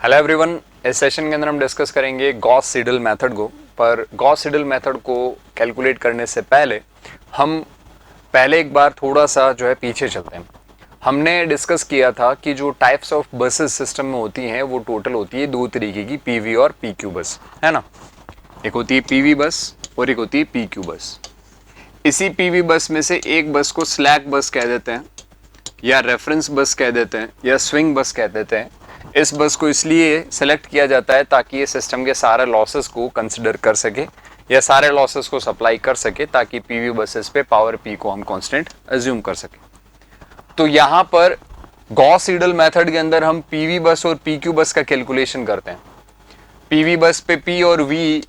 Hello everyone, इस session के अंदर हम डिस्कस करेंगे गॉस सीडल मेथड को। पर गॉस सीडल मेथड को कैलकुलेट करने से पहले हम एक बार थोड़ा सा जो है पीछे चलते हैं। हमने डिस्कस किया था कि जो टाइप्स ऑफ बसेस सिस्टम में होती हैं वो टोटल होती है दो तरीके की, पीवी और पीक्यू बस, है ना। एक होती है पीवी बस और एक होती है पीक्यू बस। इसी पीवी बस में से एक बस को स्लैक बस कह देते हैं, या रेफरेंस बस कह देते हैं, या स्विंग बस कह देते हैं। इस बस को इसलिए सेलेक्ट किया जाता है ताकि ये सिस्टम के सारे लॉसेस को कंसिडर कर सके या सारे लॉसेस को सप्लाई कर सके, ताकि पीवी बसेस पे पावर पी को हम कांस्टेंट अज्यूम कर सके। तो यहां पर गॉस सीडल मेथड के अंदर हम पीवी बस और पीक्यू बस का कैलकुलेशन करते हैं। पीवी बस पे पी और वी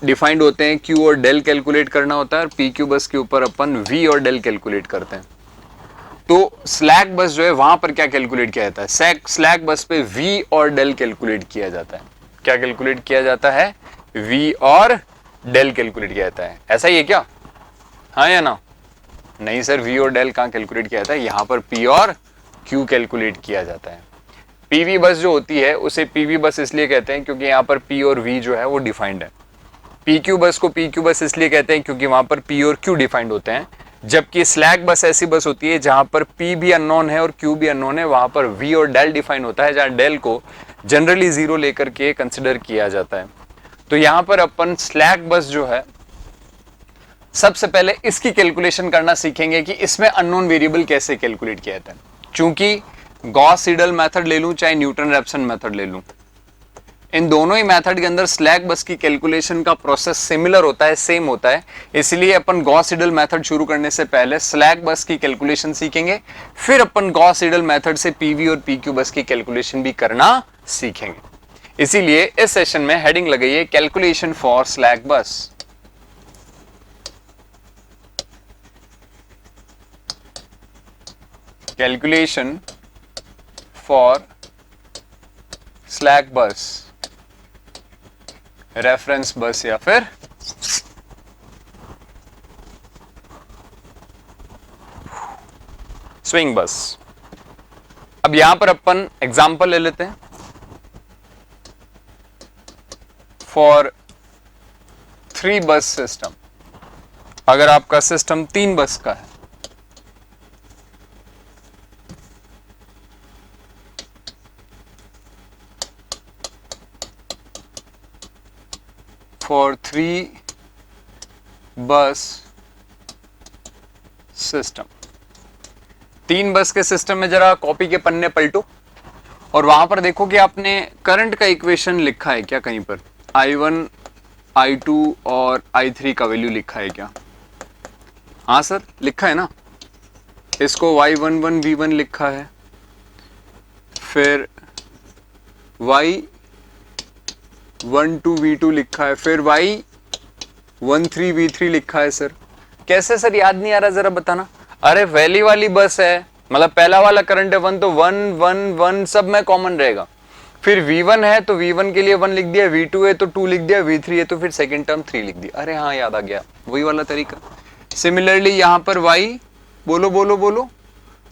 डिफाइंड होते हैं, क्यू और डेल कैलकुलेट करना होता है, और पीक्यू बस के ऊपर अपन वी और डेल कैलकुलेट करते हैं। तो स्लैक बस जो है वहां पर क्या कैलकुलेट किया जाता है? स्लैक बस पे वी और डेल कैलकुलेट किया जाता है। क्या कैलकुलेट किया जाता है? वी और डेल कैलकुलेट किया जाता है। ऐसा ही है क्या? हाँ या ना? नहीं सर, वी और डेल कहां कैलकुलेट किया जाता है? यहां पर पी और क्यू कैलकुलेट किया जाता है। पीवी बस जो होती है उसे पीवी बस इसलिए कहते हैं क्योंकि यहां पर पी और वी जो है वो डिफाइंड है। पीक्यू बस को पीक्यू बस इसलिए कहते हैं क्योंकि वहां पर पी और क्यू डिफाइंड होते हैं। जबकि स्लैक बस ऐसी बस होती है जहां पर पी भी अननोन है और क्यू भी अननोन है, वहां पर वी और डेल डिफाइन होता है, जहां डेल को जनरली जीरो लेकर के कंसिडर किया जाता है। तो यहां पर अपन स्लैक बस जो है सबसे पहले इसकी कैलकुलेशन करना सीखेंगे कि इसमें अननोन वेरिएबल कैसे कैलकुलेट किया जाता है। चूंकि गॉस सीडल मेथड ले लूं चाहे न्यूटन रैप्सन मेथड ले लूं, इन दोनों ही मेथड के अंदर स्लैक बस की कैलकुलेशन का प्रोसेस सिमिलर होता है, सेम होता है। इसलिए अपन गॉस सीडल मेथड शुरू करने से पहले स्लैक बस की कैलकुलेशन सीखेंगे, फिर अपन गॉस सीडल मेथड से पीवी और पीक्यू बस की कैलकुलेशन भी करना सीखेंगे। इसीलिए इस सेशन में हेडिंग लगाइए कैलकुलेशन फॉर स्लैक बस। कैलकुलेशन फॉर स्लैक बस, रेफरेंस बस या फिर स्विंग बस। अब यहां पर अपन एग्जांपल ले लेते हैं फॉर 3 बस सिस्टम। अगर आपका सिस्टम 3 बस का है, फॉर 3 बस सिस्टम। 3 बस के सिस्टम में जरा कॉपी के पन्ने पलटो और वहां पर देखो कि आपने करंट का इक्वेशन लिखा है क्या कहीं पर? I1, I2 और I3 का वैल्यू लिखा है क्या? हाँ सर, लिखा है ना। इसको Y11 V1 लिखा है, फिर Y12 V2 लिखा है, फिर Y13 V3 लिखा है। सर कैसे सर, याद नहीं आ रहा, जरा बताना। अरे वैली वाली बस है, मतलब पहला वाला करंट है 1, तो 1 1 1 सब में कॉमन रहेगा। फिर V1 है तो V1 के लिए 1 लिख दिया, V2 है तो 2 लिख दिया, V3 है तो फिर सेकंड टर्म 3 लिख दिया। अरे हाँ, याद आ गया, वही वाला तरीका। सिमिलरली यहां पर Y, बोलो बोलो बोलो,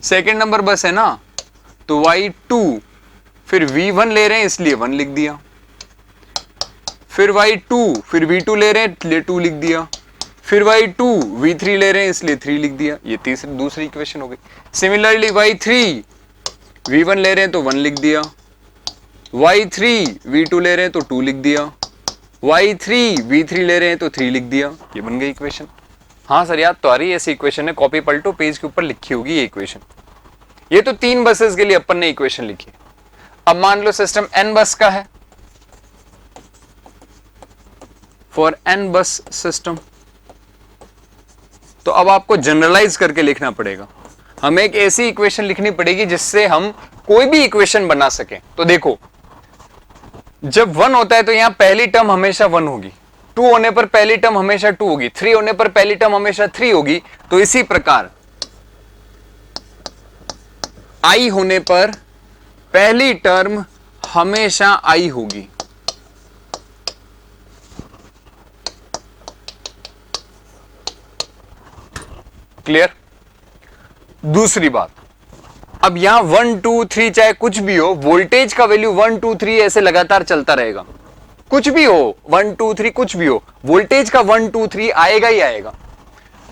सेकंड नंबर बस है ना, तो Y2, फिर V1 ले रहे हैं इसलिए 1 लिख दिया, फिर Y2, फिर V2 ले रहे हैं इसलिए 2 लिख दिया, फिर Y2 V3 ले रहे हैं इसलिए 3 लिख दिया। ये दूसरी इक्वेशन हो गई। सिमिलरली Y3 V1 ले रहे हैं तो 1 लिख दिया, Y3 V2 ले रहे हैं तो 2 लिख दिया, Y3 V3 ले रहे हैं तो 3 लिख दिया। ये बन गई इक्वेशन। हाँ सर, याद तो आ रही है, ऐसी इक्वेशन है, कॉपी पलटो, पेज के ऊपर लिखी होगी ये इक्वेशन। ये तो 3 बसेस के लिए अपन ने इक्वेशन लिखी। अब मान लो सिस्टम n बस का है, फॉर n बस सिस्टम, तो अब आपको जनरलाइज करके लिखना पड़ेगा। हमें एक ऐसी इक्वेशन लिखनी पड़ेगी जिससे हम कोई भी इक्वेशन बना सके। तो देखो, जब 1 होता है तो यहां पहली टर्म हमेशा 1 होगी, 2 होने पर पहली टर्म हमेशा 2 होगी, 3 होने पर पहली टर्म हमेशा 3 होगी। तो इसी प्रकार i होने पर पहली टर्म हमेशा i होगी। क्लियर? दूसरी बात, अब यहाँ 1 2 3 चाहे कुछ भी हो, वोल्टेज का वैल्यू 1 2 3 ऐसे लगातार चलता रहेगा। कुछ भी हो 1 2 3 कुछ भी हो, वोल्टेज का 1 2 3 आएगा ही आएगा।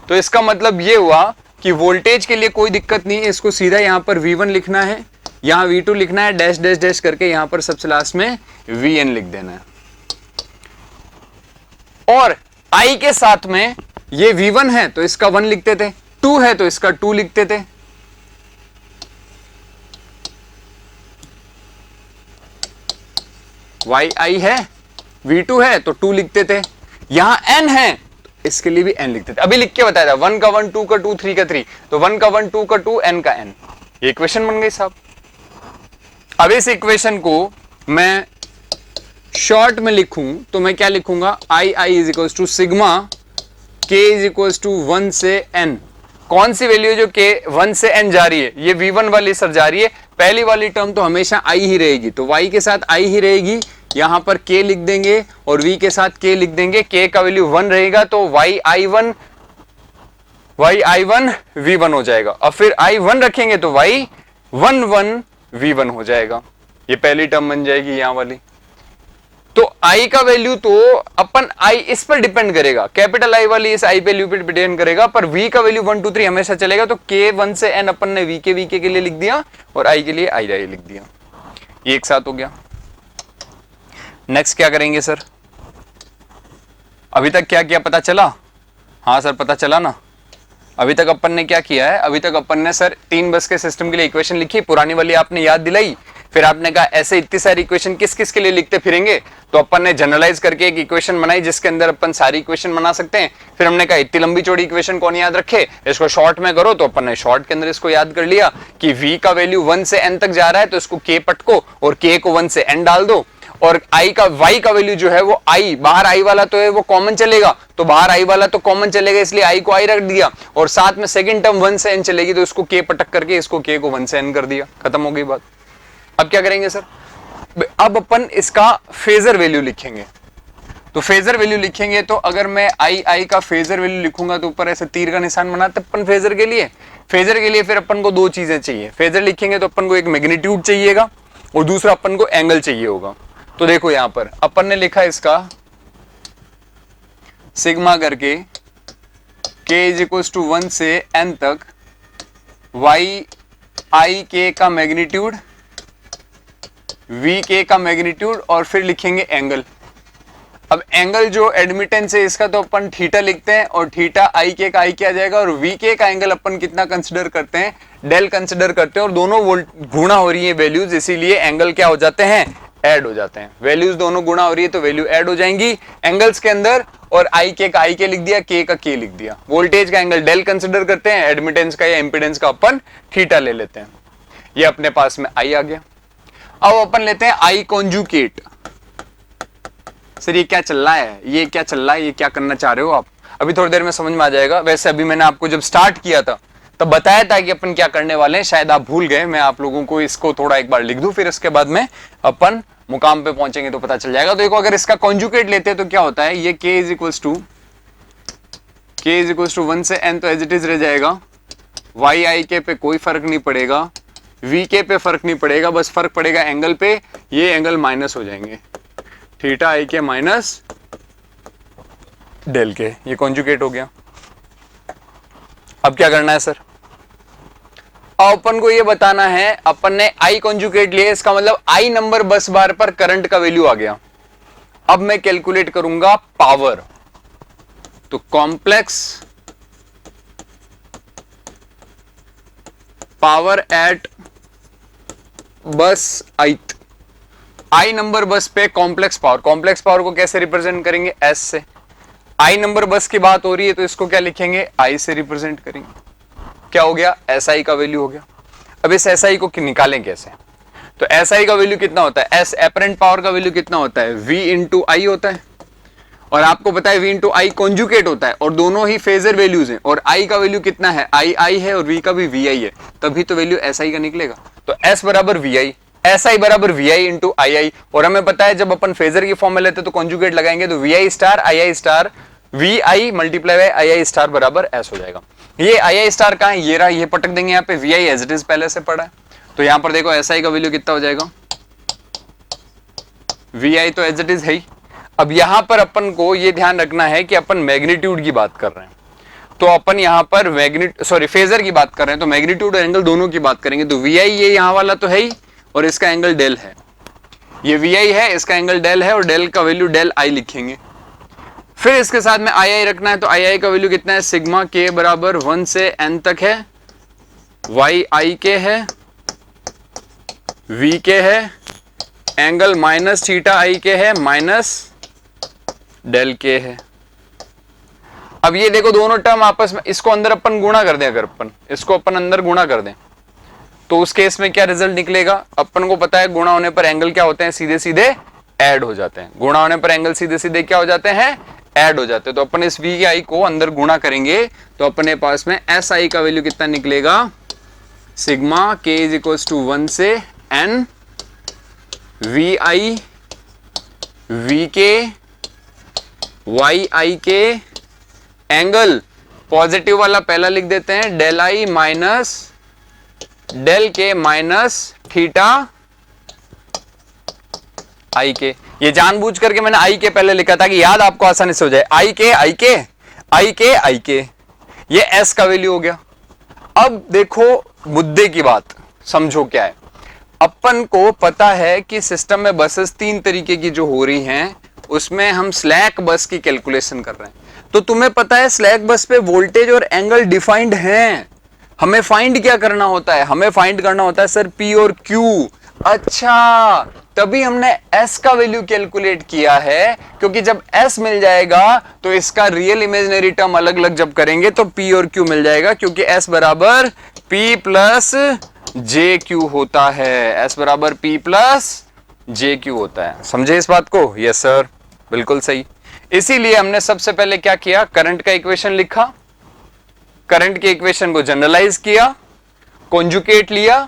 तो इसका मतलब ये हुआ कि वोल्टेज के लिए कोई दिक्कत नहीं है, इसको सीधा यहां पर V1 लिखना है, यहां V2 लिखना है, डैश डैश डैश करके यहां पर सबसे लास्ट में Vn लिख देना है। और I के साथ में ये V1 है तो इसका 1 लिखते थे, 2 है तो इसका 2 लिखते थे, YI है, V2 है तो 2 लिखते थे, यहां N है तो इसके लिए भी N लिखते थे। अभी लिख के बताया था 1 का 1 2 का 2 3 का 3, तो 1 का 1 2 का 2 N का N, ये इक्वेशन बन गई साहब। अब इस इक्वेशन को मैं शॉर्ट में लिखूं तो मैं क्या लिखूंगा, I is equal to sigma K is equal to 1 से N। कौन सी वैल्यू जो K 1 से N जा रही है, ये V1 वाली सर जा रही है, पहली वाली टर्म तो हमेशा I ही रहेगी, तो Y के साथ I ही रहेगी, यहां पर K लिख देंगे और V के साथ K लिख देंगे। K का वैल्यू 1 रहेगा तो YI1 V1 हो जाएगा, और फिर I1 रखेंगे तो Y11 V1 हो जाएगा, ये पहली टर्म बन जाएगी यहां वाली। तो I का वैल्यू तो अपन I इस पर डिपेंड करेगा, कैपिटल I वाली इस I वैल्यू पर डिपेंड करेगा, पर V का वैल्यू 1 2 3 हमेशा चलेगा, तो K 1 से N अपन ने VK के लिए लिख दिया और I के लिए I लिख दिया, ये एक साथ हो गया। नेक्स्ट क्या करेंगे सर, अभी तक क्या किया पता चला? हाँ सर पता चला ना। अभी तक अपन ने क्या किया है, अभी तक अपन ने सर 3 बस के सिस्टम के लिए इक्वेशन लिखी, पुरानी वाली आपने याद दिलाई, फिर आपने कहा ऐसे इतनी सारी इक्वेशन किस किस के लिए लिखते फिरेंगे, तो अपन ने जनरलाइज करके एक इक्वेशन बनाई जिसके अंदर अपन सारी इक्वेशन बना सकते हैं। फिर हमने कहा इतनी लंबी चौड़ी इक्वेशन कौन याद रखे, इसको शॉर्ट में करो, तो अपन ने शॉर्ट के अंदर इसको याद कर लिया कि V का वैल्यू 1 से N तक जा रहा है तो इसको K पटको और K को 1 से N डाल दो, और Y का वैल्यू जो है वो I, बाहर I वाला तो है वो कॉमन चलेगा, तो बाहर I वाला तो कॉमन चलेगा इसलिए I को I रख दिया, और साथ में सेकंड टर्म 1 से N चलेगी तो इसको K पटक करके इसको K को 1 से N कर दिया, खत्म हो गई बात। अब क्या करेंगे सर, अब अपन इसका फेजर वैल्यू लिखेंगे, तो फेजर वैल्यू लिखेंगे तो अगर मैं I का फेजर वैल्यू लिखूंगा तो ऊपर ऐसे तीर का निशान बनाते अपन फेजर के लिए। फेजर के लिए फिर अपन को 2 चीजें चाहिए, फेजर लिखेंगे तो अपन को एक मैग्नीट्यूड चाहिएगा और दूसरा अपन को एंगल चाहिए होगा। तो देखो यहां पर अपन ने लिखा इसका सिग्मा करके K इज इक्वल टू 1 से N तक YI का मैग्नीट्यूड, VK का मैग्नीट्यूड, और फिर लिखेंगे एंगल। अब एंगल जो एडमिटेंस है इसका तो अपन थीटा लिखते हैं, और थीटा IK का I क्या जाएगा, और VK का एंगल अपन कितना कंसिडर करते हैं, डेल कंसिडर करते हैं, और दोनों वोल्ट गुणा हो रही है वैल्यूज, इसीलिए एंगल क्या हो जाते हैं, ऐड हो जाते हैं। वैल्यूज दोनों गुणा हो रही है तो वैल्यू ऐड हो जाएंगी एंगल्स के अंदर, और IK का IK लिख दिया, K का K लिख दिया। वोल्टेज का एंगल डेल कंसिडर करते हैं, एडमिटेंस का या इंपीडेंस का अपन थीटा ले लेते हैं। ये अपने पास में I आ गया। अब अपन लेते हैं I कॉन्जुगेट। सर ये क्या चल रहा है, ये क्या चल रहा है, ये क्या करना चाह रहे हो आप, अभी थोड़ी देर में समझ में आ जाएगा। वैसे अभी मैंने आपको जब स्टार्ट किया था तब बताया था कि अपन क्या करने वाले हैं, शायद आप भूल गए। मैं आप लोगों को इसको थोड़ा एक बार लिख दूं, फिर इसके बाद में अपन मुकाम पे पहुंचेंगे तो पता चल जाएगा। तो देखो अगर इसका कॉन्जुगेट लेते हैं तो क्या होता है, ये K इज इक्वल टू 1 से N तो एज इट इज रह जाएगा, YI पे कोई फर्क नहीं पड़ेगा, VK पे फर्क नहीं पड़ेगा, बस फर्क पड़ेगा एंगल पे, ये एंगल माइनस हो जाएंगे, थीटा IK माइनस डेल के, ये कॉन्जुगेट हो गया। अब क्या करना है सर, अब अपन को ये बताना है, अपन ने I कॉन्जुगेट लिया, इसका मतलब I नंबर बस बार पर करंट का वैल्यू आ गया। अब मैं कैलकुलेट करूंगा पावर, तो कॉम्प्लेक्स पावर एट बस ith, I नंबर बस पे कॉम्प्लेक्स पावर को कैसे रिप्रेजेंट करेंगे, S से। I नंबर बस की बात हो रही है तो इसको क्या लिखेंगे, I से रिप्रेजेंट करेंगे। क्या हो गया, SI का वैल्यू हो गया। अब इस SI को निकालें कैसे, तो SI का वैल्यू कितना होता है, S एपरेंट पावर का वैल्यू कितना होता है, V इंटू I होता है, और आपको पता है V इंटू I कॉन्जुगेट होता है, और दोनों ही फेजर वैल्यूज हैं, और I का वैल्यू कितना है, I है, और V का भी VI है, तभी तो वैल्यू SI का निकलेगा। तो S बराबर VI, SI बराबर VI इंटू II, और हमें पता है जब अपन फेजर की फॉर्म में लेते तो कॉन्जुगेट लगाएंगे तो VI star II star VI multiply by II star बराबर S हो जाएगा। ये II स्टार कहां है, ये रहा, ये पटक देंगे यहाँ पे, VI एज इट इज पहले से पड़ा है। तो यहां पर देखो SI का वैल्यू कितना हो जाएगा, VI तो एज इट इज है ही। अब यहां पर अपन को ये ध्यान रखना है कि अपन मैग्नीट्यूड की बात कर रहे हैं, तो अपन यहां पर फेजर की बात कर रहे हैं, तो मैग्नीट्यूड और एंगल दोनों की बात करेंगे। तो VI ये यहां वाला तो है ही, और इसका एंगल डेल है, ये VI है, इसका एंगल डेल है, और डेल का वैल्यू डेल I लिखेंगे। फिर इसके साथ में II रखना है, तो II का वैल्यू कितना है, सिग्मा K बराबर 1 से N तक है, YI K है, VK है, angle minus theta I K है, माइनस डेल K है। अब ये देखो दोनों टर्म आपस में, इसको अंदर अपन गुणा कर दें, अगर अपन इसको अपन अंदर गुणा कर दें तो उस केस में क्या रिजल्ट निकलेगा, अपन को पता है गुणा होने पर एंगल क्या होते हैं, सीधे सीधे ऐड हो जाते हैं। गुणा होने पर एंगल सीधे सीधे क्या हो जाते हैं, ऐड हो जाते हैं। तो अपन इस VI को अंदर गुणा करेंगे तो अपने पास में SI का वैल्यू कितना निकलेगा, sigma K is equal to 1 से N VI VK YI K, angle positive वाला पहला लिख देते हैं, del I minus del K minus theta I K। ये जानबूझ करके मैंने I K पहले लिखा था कि याद आपको आसानी से हो जाए, I K ये S का वैल्यू हो गया। अब देखो मुद्दे की बात समझो क्या है, अपन को पता है कि सिस्टम में बसेस 3 तरीके की जो हो रही हैं, उसमें हम स्लैक बस की कैलकुलेशन कर रहे हैं। तो तुम्हें पता है स्लैक बस पे वोल्टेज और एंगल डिफाइंड हैं, हमें फाइंड क्या करना होता है, हमें फाइंड करना होता है सर P और Q। अच्छा, तभी हमने S का वैल्यू कैलकुलेट किया है, क्योंकि जब S मिल जाएगा तो इसका रियल इमेजिनरी टर्म अलग अलग जब करेंगे तो P और Q मिल जाएगा, क्योंकि S बराबर P प्लस JQ होता है, S बराबर P प्लस JQ होता है। समझे इस बात को? यस सर, बिल्कुल सही। इसीलिए हमने सबसे पहले क्या किया, करंट का इक्वेशन लिखा, करंट के इक्वेशन को जनरलाइज किया, कॉन्जुगेट लिया,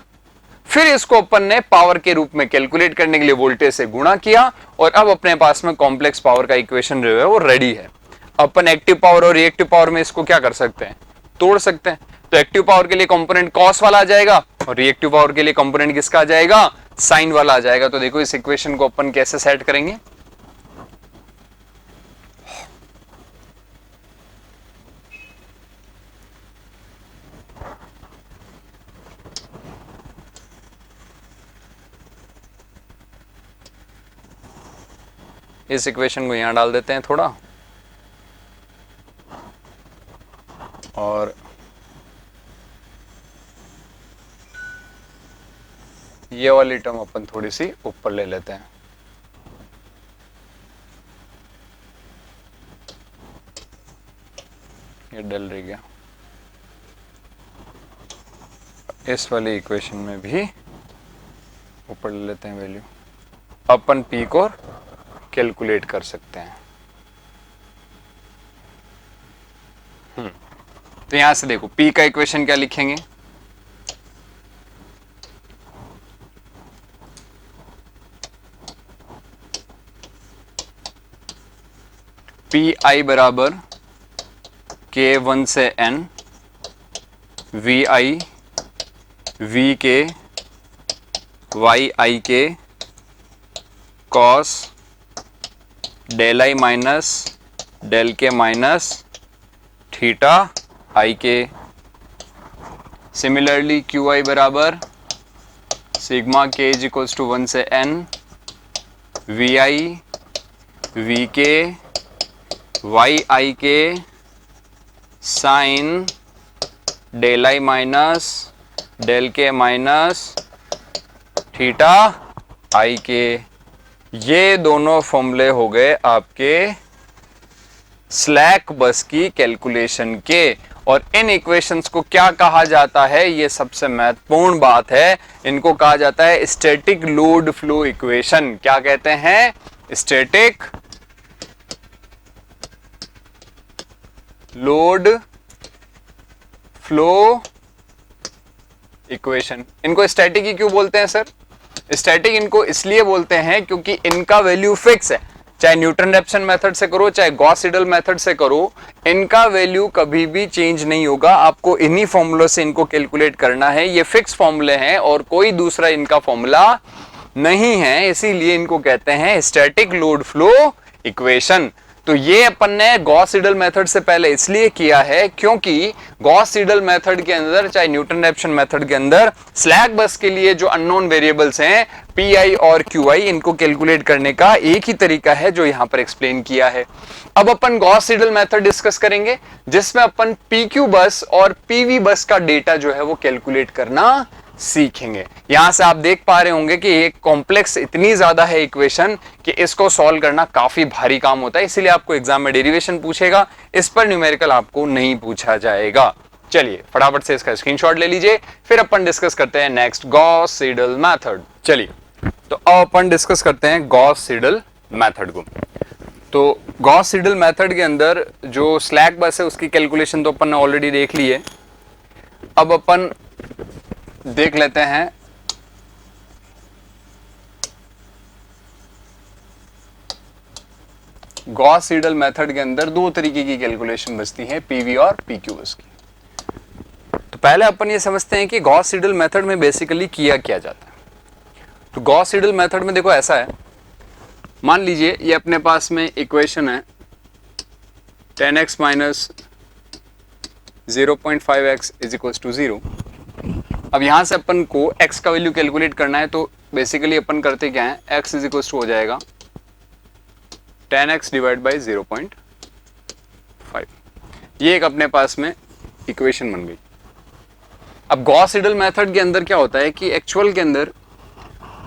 फिर इसको अपन ने पावर के रूप में कैलकुलेट करने के लिए वोल्टेज से गुणा किया, और अब अपने पास में कॉम्प्लेक्स पावर का इक्वेशन जो है वो रेडी है। अपन एक्टिव पावर और रिएक्टिव पावर में इसको क्या कर सकते हैं, तोड़ सकते हैं। तो एक्टिव पावर के लिए कंपोनेंट कॉस वाला आ जाएगा, और रिएक्टिव पावर के लिए कंपोनेंट किसका आ जाएगा, साइन वाला आ जाएगा। तो देखो इस इक्वेशन को अपन कैसे सेट करेंगे, इस इक्वेशन को यहां डाल देते हैं थोड़ा, और ये वाली टर्म अपन थोड़ी सी ऊपर ले लेते हैं। ये डल रह गया, इस वाली इक्वेशन में भी ऊपर ले लेते हैं वैल्यू, अपन P को कैलकुलेट कर सकते हैं। तो यहां से देखो P का इक्वेशन क्या लिखेंगे, PI बराबर K1 से N VI VK YI K cos del I minus del K minus theta I K। Similarly QI बराबर sigma K is equals to 1 से N VI VK YI K sine del I minus del K minus theta I K। ये दोनों फॉर्मूले हो गए आपके slack बस की कैलकुलेशन के। और इन इक्वेशंस को क्या कहा जाता है, ये सबसे महत्वपूर्ण बात है, इनको कहा जाता है स्टैटिक लोड फ्लो इक्वेशन। क्या कहते हैं, स्टैटिक लोड फ्लो इक्वेशन। इनको स्टैटिक ही क्यों बोलते हैं सर, स्टैटिक इनको इसलिए बोलते हैं क्योंकि इनका वैल्यू फिक्स है। चाहे न्यूटन रैप्सन मेथड से करो चाहे गॉस सीडल मेथड से करो, इनका वैल्यू कभी भी चेंज नहीं होगा। आपको इन्हीं फॉर्मूलों से इनको कैलकुलेट करना है। ये फिक्स फॉर्मूले हैं और कोई दूसरा इनका फॉर्मूला नहीं है, इसीलिए इनको कहते हैं स्टैटिक लोड फ्लो इक्वेशन। तो ये अपन ने गॉस सीडल मेथड से पहले इसलिए किया है क्योंकि गॉस सीडल मेथड के अंदर चाहे न्यूटन रैप्सन मेथड के अंदर स्लैक बस के लिए जो अननोन वेरिएबल्स हैं पी और क्यू इनको कैलकुलेट करने का एक ही तरीका है जो यहां पर एक्सप्लेन किया है। अब अपन गॉस सीडल मेथड डिस्कस करेंगे जिसमें अपन पीक्यू बस और पीवी बस का डेटा जो है वो कैलकुलेट करना सीखेंगे। यहां से आप देख पा रहे होंगे कि ये कॉम्प्लेक्स इतनी ज्यादा है इक्वेशन कि इसको सॉल्व करना काफी भारी काम होता है, इसीलिए आपको एग्जाम में डेरिवेशन पूछेगा, इस पर न्यूमेरिकल आपको नहीं पूछा जाएगा। चलिए फटाफट से इसका स्क्रीनशॉट ले लीजिए, फिर अपन डिस्कस करते हैं नेक्स्ट गॉस सीडल मेथड। चलिए तो अब अपन डिस्कस करते हैं गॉस सीडल मेथड को। तो गॉस सीडल मेथड के अंदर जो स्लैक बस है उसकी कैलकुलेशन तो अपन ने ऑलरेडी देख ली है। अब अपन देख लेते हैं गॉस सीडल मेथड के अंदर दो तरीके की कैलकुलेशन बचती है, पीवी और पीक्यू बस की। तो पहले अपन ये समझते हैं कि गॉस सीडल मेथड में बेसिकली किया क्या जाता है। तो गॉस सीडल मेथड में देखो ऐसा है, मान लीजिए ये अपने पास में इक्वेशन है 10x minus 0.5x is equals to 0। अब यहां से अपन को x का वैल्यू कैलकुलेट करना है, तो बेसिकली अपन करते क्या है, x इज इक्वल्स टू हो जाएगा 10x डिवाइड बाई 0.5। ये एक अपने पास में इक्वेशन बन गई। अब गॉस सीडल मेथड के अंदर क्या होता है कि एक्चुअल के अंदर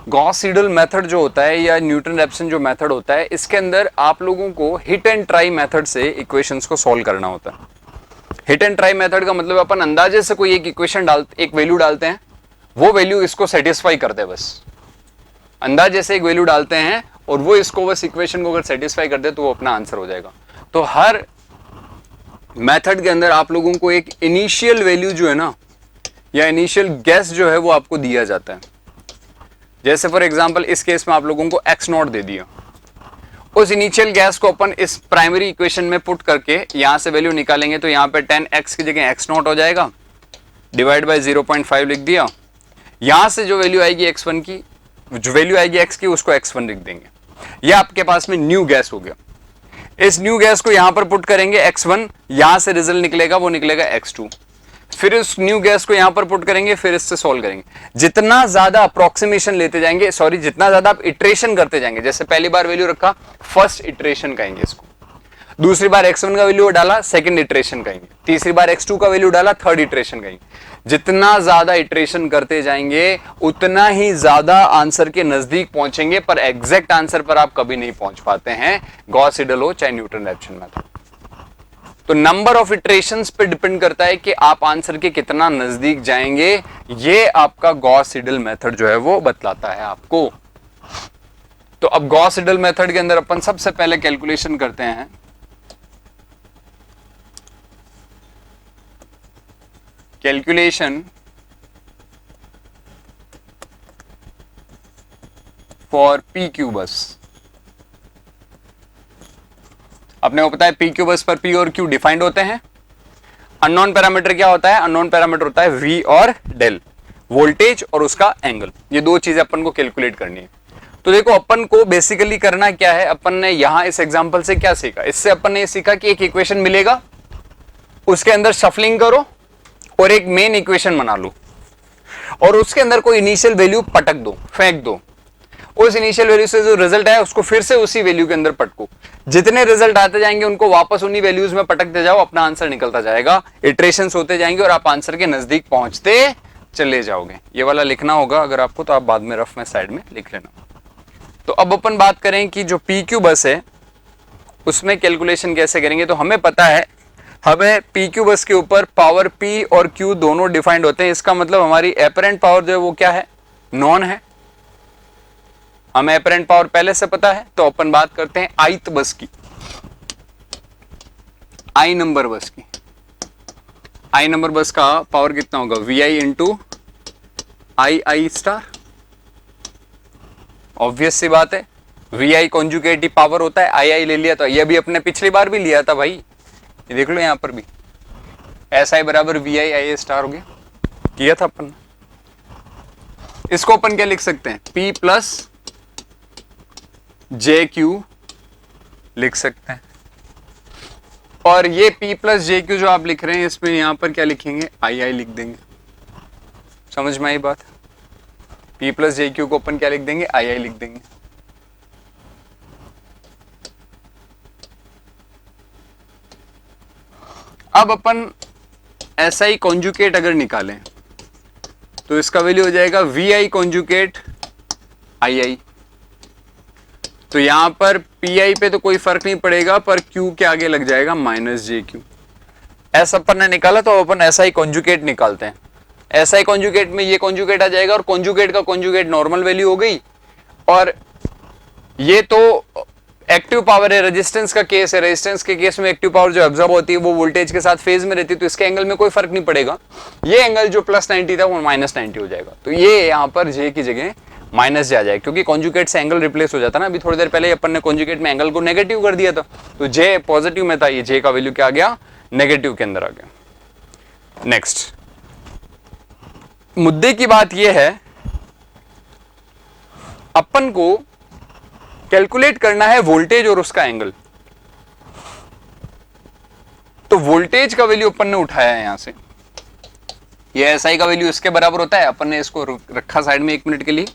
गॉस सीडल मेथड जो होता है या न्यूटन रैप्सन जो मेथड होता है, इसके अंदर आप लोगों को हिट एंड ट्राई मेथड से इक्वेशंस को सॉल्व करना होता है। हिट एंड ट्राई मेथड का मतलब अपन अंदाजे से कोई एक इक्वेशन एक वैल्यू डालते हैं, वो वैल्यू इसको सेटिस्फाई करते हैं। बस अंदाजे से एक वैल्यू डालते हैं और वो इसको बस इक्वेशन को अगर सेटिस्फाई कर दे तो वो अपना आंसर हो जाएगा। तो हर मेथड के अंदर आप लोगों को एक इनिशियल वैल्यू जो है ना, या इनिशियल गैस जो है वो आपको दिया जाता है। जैसे फॉर एग्जांपल इस केस में आप लोगों को x नॉट दे दिया, उस इनिशियल गैस को अपन इस प्राइमरी इक्वेशन में पुट करके यहां से वैल्यू निकालेंगे, तो यहां पे 10x की जगह x नॉट हो जाएगा, डिवाइड बाय 0.5 लिख दिया। यहां से जो वैल्यू आएगी x1 की, जो वैल्यू आएगी x की, उसको x1 लिख देंगे। यह आपके पास में न्यू गैस हो गया। इस न्यू गैस को यहां पर पुट करेंगे x1, यहां से रिजल्ट निकलेगा वो निकलेगा x2। फिर इस न्यू गैस को यहां पर पुट करेंगे, फिर इससे सॉल्व करेंगे। जितना ज्यादा अप्रोक्सीमेशन लेते जाएंगे, सॉरी जितना ज्यादा आप इटरेशन करते जाएंगे, जैसे पहली बार वैल्यू रखा, फर्स्ट इटरेशन कहेंगे इसको। दूसरी बार x1 का वैल्यू डाला, सेकंड इटरेशन कहेंगे। तीसरी बार x2 का वैल्यू डाला, थर्ड इटरेशन कहेंगे। जितना ज्यादा इटरेशन करते जाएंगे उतना ही ज्यादा आंसर के नजदीक पहुंचेंगे, पर एग्जैक्ट आंसर पर आप कभी नहीं पहुंच पाते हैं, गॉस सीडल हो चाहे न्यूटन रैप्सन मेथड। तो नंबर ऑफ इटरेशंस पे डिपेंड करता है कि आप आंसर के कितना नजदीक जाएंगे। ये आपका गॉस सीडल मेथड जो है वो बतलाता है आपको। तो अब गॉस सीडल मेथड के अंदर अपन सबसे पहले कैलकुलेशन करते हैं कैलकुलेशन फॉर पी क्यू बस। अपने को पता है पी क्यू बस पर पी और क्यू डिफाइंड होते हैं। अननोन पैरामीटर क्या होता है? अननोन पैरामीटर होता है वी और डेल, वोल्टेज और उसका एंगल। ये दो चीजें अपन को कैलकुलेट करनी है। तो देखो अपन को बेसिकली करना क्या है, अपन ने यहां इस एग्जांपल से क्या सीखा? इससे अपन ने ये सीखा कि एक इक्वेशन मिलेगा, उसके अंदर शफलिंग करो और एक मेन इक्वेशन बना लो और उसके अंदर कोई इनिशियल वैल्यू पटक दो, फेंक दो। उस इनिशियल वैल्यू से जो रिजल्ट है उसको फिर से उसी वैल्यू के अंदर पटको। जितने रिजल्ट आते जाएंगे उनको वापस उन्हीं वैल्यूज में पटकते जाओ, अपना आंसर निकलता जाएगा। इटरेशंस होते जाएंगे और आप आंसर के नजदीक पहुंचते चले जाओगे। ये वाला लिखना होगा अगर आपको, तो आप बाद में रफ में साइड में लिख लेना। तो अब अपन बात करें कि जो पी क्यू बस है उसमें कैलकुलेशन कैसे करेंगे। तो हमें पता है, हमें पी क्यू बस के ऊपर पावर पी और क्यू दोनों डिफाइंड होते हैं। इसका मतलब हमारी एपरेंट पावर जो है वो क्या है? नॉन है। हमें एपरेंट पावर पहले से पता है। तो अपन बात करते हैं आईथ बस की, आई नंबर बस की। आई नंबर बस का पावर कितना होगा? V I into I I star. Obvious सी बात है, वी आई कॉन्जुगेट ही पावर होता है, आई आई ले लिया, तो ये भी अपने पिछली बार भी लिया था भाई, ये देख लो यहां पर भी एस आई बराबर we I I A star हो गया, किया था अपन। इसको अपन क्या लिख सकते हैं, P प्लस जे क्यू लिख सकते हैं। और ये P प्लस जे क्यू जो आप लिख रहे हैं, इसमें यहां पर क्या लिखेंगे, आई आई लिख देंगे। समझ में आई बात, P प्लस जे क्यू को अपन क्या लिख देंगे, आई आई लिख देंगे। अब अपन एस आई कॉन्जुकेट अगर निकालें तो इसका वैल्यू हो जाएगा वी आई कॉन्जुकेट आई आई। तो यहां पर पी आई पे तो कोई फर्क नहीं पड़ेगा, पर क्यू के आगे लग जाएगा माइनस जे क्यू। एस अपन ने निकाला तो अपन एस आई कॉन्जुकेट निकालते हैं। एस आई कॉन्जुकेट में ये कॉन्जुकेट आ जाएगा और कॉन्जुकेट का कॉन्जुकेट नॉर्मल वैल्यू हो गई। और ये तो एक्टिव पावर है, रेजिस्टेंस का केस है, रेजिस्टेंस के केस में एक्टिव पावर जो एब्जॉर्ब होती है वो वोल्टेज के साथ फेज में रहती है, तो इसके एंगल में कोई फर्क नहीं पड़ेगा। ये एंगल जो प्लस 90 था वो माइनस 90 हो जाएगा, तो ये यहाँ पर जे की जगह माइनस जे आ जाएगा, क्योंकि कॉन्जुगेट से एंगल रिप्लेस हो जाता ना। अभी थोड़ी देर पहले अपन ने कॉन्जुगेट में एंगल को नेगेटिव कर दिया था, तो जे पॉजिटिव में था, ये जे का वैल्यू क्या आ गया, नेगेटिव के अंदर आ गया। नेक्स्ट मुद्दे की बात यह है, अपन को कैलकुलेट करना है वोल्टेज और उसका एंगल। तो वोल्टेज का वैल्यू अपन ने उठाया है यहां से, ये एस आई का वैल्यू इसके बराबर होता है, अपन ने इसको रखा साइड में 1 मिनट के लिए।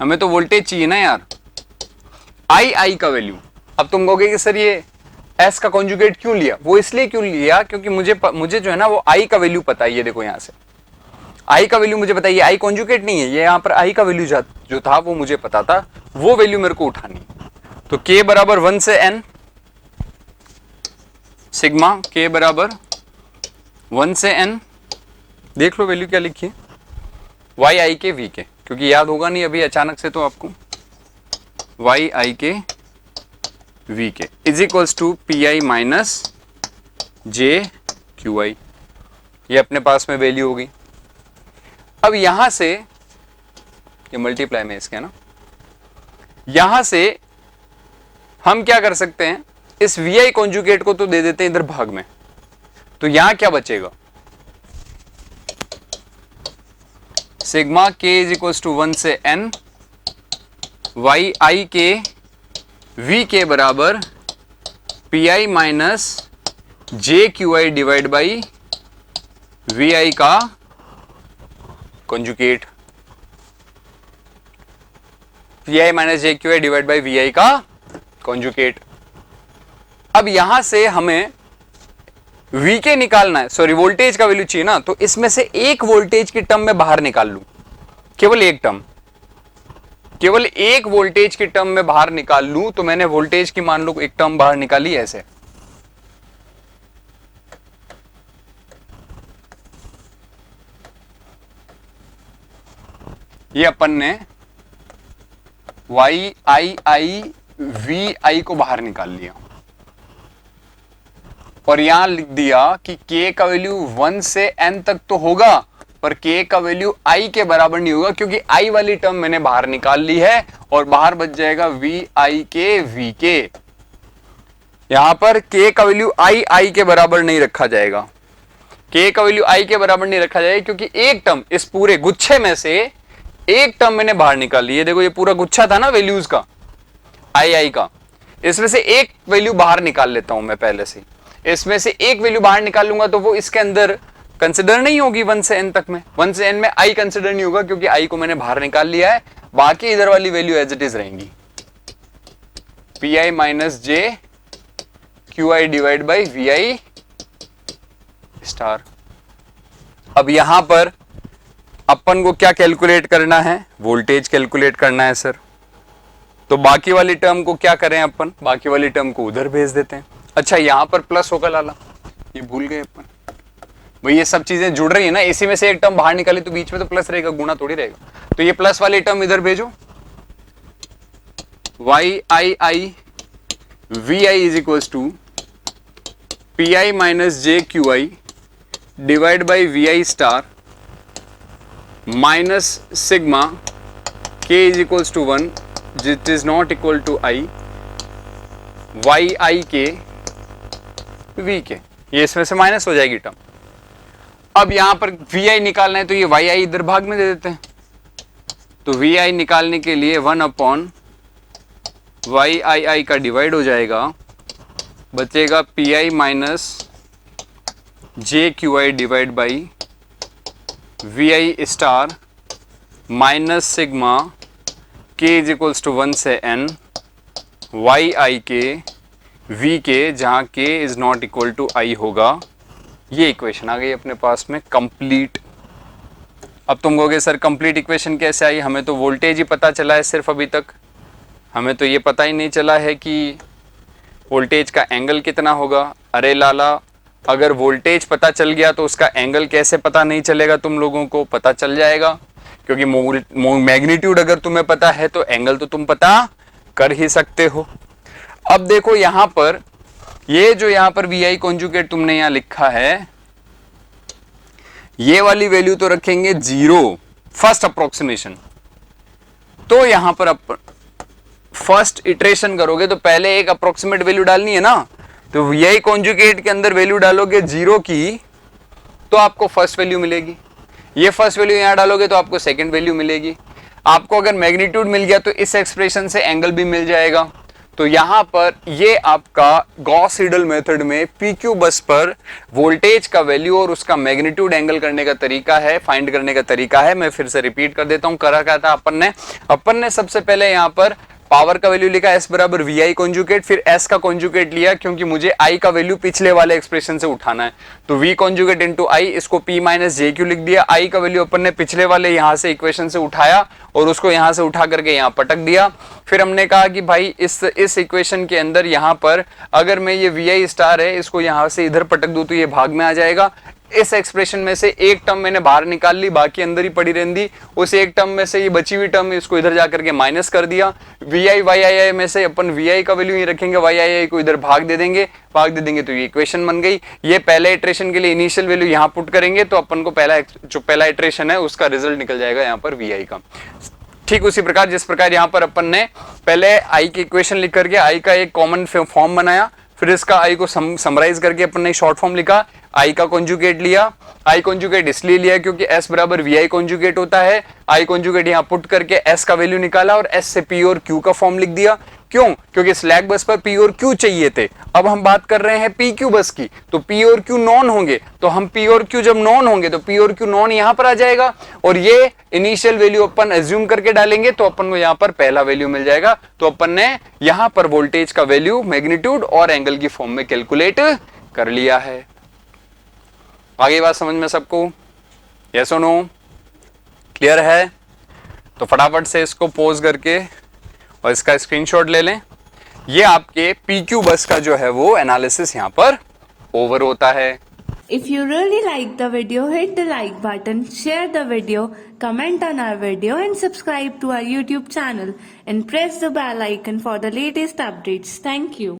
हमें तो वोल्टेज चाहिए ना यार, आई आई का वैल्यू। अब तुम कहोगे कि सर ये एस का कॉन्जुगेट क्यों लिया, वो इसलिए क्यों लिया क्योंकि मुझे जो है ना वो आई का वैल्यू पता है। ये देखो यहां से आई का वैल्यू मुझे पता है, ये आई कॉन्जुगेट नहीं है, ये यहां पर आई का वैल्यू जो था वो मुझे पता था, वो वैल्यू मेरे को उठानी है। तो k बराबर 1 से n, सिग्मा k बराबर 1 से n, देख लो वैल्यू क्या लिखी है, y i के v के, क्योंकि याद होगा नहीं अभी अचानक से तो आपको, y i के v के is equals to P I minus J Q I, ये अपने पास में वैल्यू होगी। अब यहां से ये मल्टीप्लाई में इसके ना, यहां से हम क्या कर सकते हैं, इस वी आई कॉन्जुगेट को तो दे देते हैं इधर भाग में, तो यहां क्या बचेगा, sigma K is equal to 1 से n, वाई आई के v के बराबर P I minus J Q I divide by V I का conjugate, P I minus J Q I divide by V I का कॉन्जुगेट। अब यहां से हमें वी के निकालना है, सॉरी वोल्टेज का वैल्यू चाहिए ना, तो इसमें से एक वोल्टेज की टर्म में बाहर निकाल लूं, केवल एक टर्म, केवल एक वोल्टेज की टर्म में बाहर निकाल लूं, तो मैंने वोल्टेज की मान लो एक टर्म बाहर निकाली ऐसे, ये अपन ने वाई आई आई वी आई को बाहर निकाल लिया और यहां लिख दिया कि k का वैल्यू 1 से n तक तो होगा, पर k का वैल्यू i के बराबर नहीं होगा, क्योंकि i वाली टर्म मैंने बाहर निकाल ली है और बाहर बच जाएगा वी आई के v के। यहां पर k का वैल्यू i के बराबर नहीं रखा जाएगा, k का वैल्यू i के बराबर नहीं रखा जाएगा, क्योंकि एक टर्म इस पूरे गुच्छे में से एक टर्म मैंने बाहर निकाल ली है। देखो ये पूरा गुच्छा था ना वैल्यूज का, आई का, इसमें से एक वैल्यू बाहर निकाल लेता हूं मैं पहले से, इसमें से एक वैल्यू बाहर निकाल लूंगा तो वो इसके अंदर कंसिडर नहीं होगी 1 से n तक में, 1 से n में i कंसिडर नहीं होगा, क्योंकि i को मैंने बाहर निकाल लिया है। बाकी इधर वाली वैल्यू एज इट इज रहेंगी, P I minus J Q I divide by V I star. अब यहां पर अपन को क्या कैलकुलेट करना है, वोल्टेज कैलकुलेट करना है सर, तो बाकी वाली टर्म को क्या करें अपन, बाकी वाली टर्म को उधर भेज देते हैं। अच्छा यहां पर प्लस होगा लाला, ये भूल गए अपन भाई, ये सब चीजें जुड़ रही है ना, इसी में से एक टर्म बाहर निकाले तो बीच में तो प्लस रहेगा, गुणा थोड़ी रहेगा, तो ये प्लस वाली टर्म इधर भेजो, Y I I V I is equal to P I minus J Q I divide by V I star minus sigma K is equal to 1 जिट is not equal to I, Y I K V के, ये इसमें से minus हो जाएगी term. अब यहां पर वी आई निकालना है तो ये वाई आई इधर भाग में दे देते हैं, तो वी आई निकालने के लिए 1 वाई आई आई का डिवाइड हो जाएगा, बचेगा P I minus J Q I divide by V I star minus sigma K is equals to 1 से n Y I K V के, जहां के इज नॉट इक्वल टू आई होगा। ये इक्वेशन आ गई अपने पास में कंप्लीट। अब तुम कहोगे सर कंप्लीट इक्वेशन कैसे आई, हमें तो वोल्टेज ही पता चला है सिर्फ अभी तक, हमें तो ये पता ही नहीं चला है कि वोल्टेज का एंगल कितना होगा। अरे लाला, अगर वोल्टेज पता चल गया तो उसका एंगल कैसे पता नहीं चलेगा, तुम लोगों को पता चल जाएगा, क्योंकि मैग्नीट्यूड अगर तुम्हें पता है तो एंगल तो तुम पता कर ही सकते हो। अब देखो यहां पर ये जो यहां पर वी आई कॉन्जुगेट तुमने यहां लिखा है, ये वाली वैल्यू तो रखेंगे 0 फर्स्ट अप्रोक्सीमेशन। तो यहां पर फर्स्ट इटरेशन करोगे तो पहले एक अप्रोक्सीमेट वैल्यू डालनी है ना, तो वी आई कॉन्जुगेट के अंदर वैल्यू डालोगे 0 की तो आपको फर्स्ट वैल्यू मिलेगी, ये फर्स्ट वैल्यू यहां डालोगे तो आपको सेकंड वैल्यू मिलेगी। आपको अगर मैग्नीट्यूड मिल गया तो इस एक्सप्रेशन से एंगल भी मिल जाएगा। तो यहां पर ये आपका गॉस सीडल मेथड में पीक्यू बस पर वोल्टेज का वैल्यू और उसका मैग्नीट्यूड एंगल करने का तरीका है, फाइंड करने का तरीका है। मैं फिर से रिपीट कर देता हूं, करा क्या था अपन ने सबसे पहले यहां पर पावर का वैल्यू लिखा S बराबर वी आई कॉन्जुगेट, फिर S का कॉन्जुगेट लिया क्योंकि मुझे I का वैल्यू पिछले वाले एक्सप्रेशन से उठाना है, तो V कॉन्जुगेट इंटू I, इसको P माइनस जे क्यू लिख दिया। I का वैल्यू अपन ने पिछले वाले यहां से इक्वेशन से उठाया और उसको यहां से उठा करके यहां पटक दिया। फिर हमने कहा कि भाई इस इक्वेशन के अंदर यहां पर अगर मैं ये वी आई स्टार है इसको यहां से इधर पटक दूं तो ये भाग में आ जाएगा। इस एक्सप्रेशन में से एक टर्म मैंने बाहर निकाल ली, बाकी अंदर ही पड़ी रहती। उस एक टर्म में से ये बची हुई टर्म इसको इधर जाकर के माइनस कर दिया। वी आई वाई आई आई में से अपन वी आई का वैल्यू ही रखेंगे, वाई आई आई को इधर भाग दे देंगे तो ये इक्वेशन बन गई। ये पहले इटरेशन के लिए इनिशियल वैल्यू यहाँ पुट करेंगे तो अपन को पहला इटरेशन है उसका रिजल्ट निकल जाएगा यहाँ पर वी आई का। ठीक उसी प्रकार जिस प्रकार यहाँ पर अपन ने पहले आई की इक्वेशन लिख करके आई का एक कॉमन फॉर्म बनाया, फिर इसका आई को समराइज करके अपन ने शॉर्ट फॉर्म लिखा, आई का कॉन्जुगेट लिया। आई कॉन्जुगेट इसलिए लिया क्योंकि S बराबर वी आई कॉन्जुगेट होता है। आई कॉन्जुगेट यहाँ पुट करके S का वैल्यू निकाला और S से P और Q का फॉर्म लिख दिया। क्यों? क्योंकि स्लैक बस पर P और Q चाहिए थे। अब हम बात कर रहे हैं PQ बस की, तो P और Q नॉन होंगे, तो हम P और Q जब नॉन होंगे तो P और Q नॉन यहां पर आ जाएगा और ये इनिशियल वैल्यू अपन एज्यूम करके डालेंगे तो अपन को यहां पर पहला वैल्यू मिल जाएगा। तो अपन ने यहां पर वोल्टेज का वैल्यू मैग्नीट्यूड और एंगल की फॉर्म में कैलकुलेट कर लिया है। आगे बात समझ में सबको? यस और नो? क्लियर है? तो फटाफट से इसको पॉज करके और इसका स्क्रीनशॉट ले लें। ये आपके PQ बस का जो है वो एनालिसिस यहाँ पर ओवर होता है। If you really like the video, hit the like button, share the video, comment on our video and subscribe to our YouTube channel and press the bell icon for the latest updates. Thank you.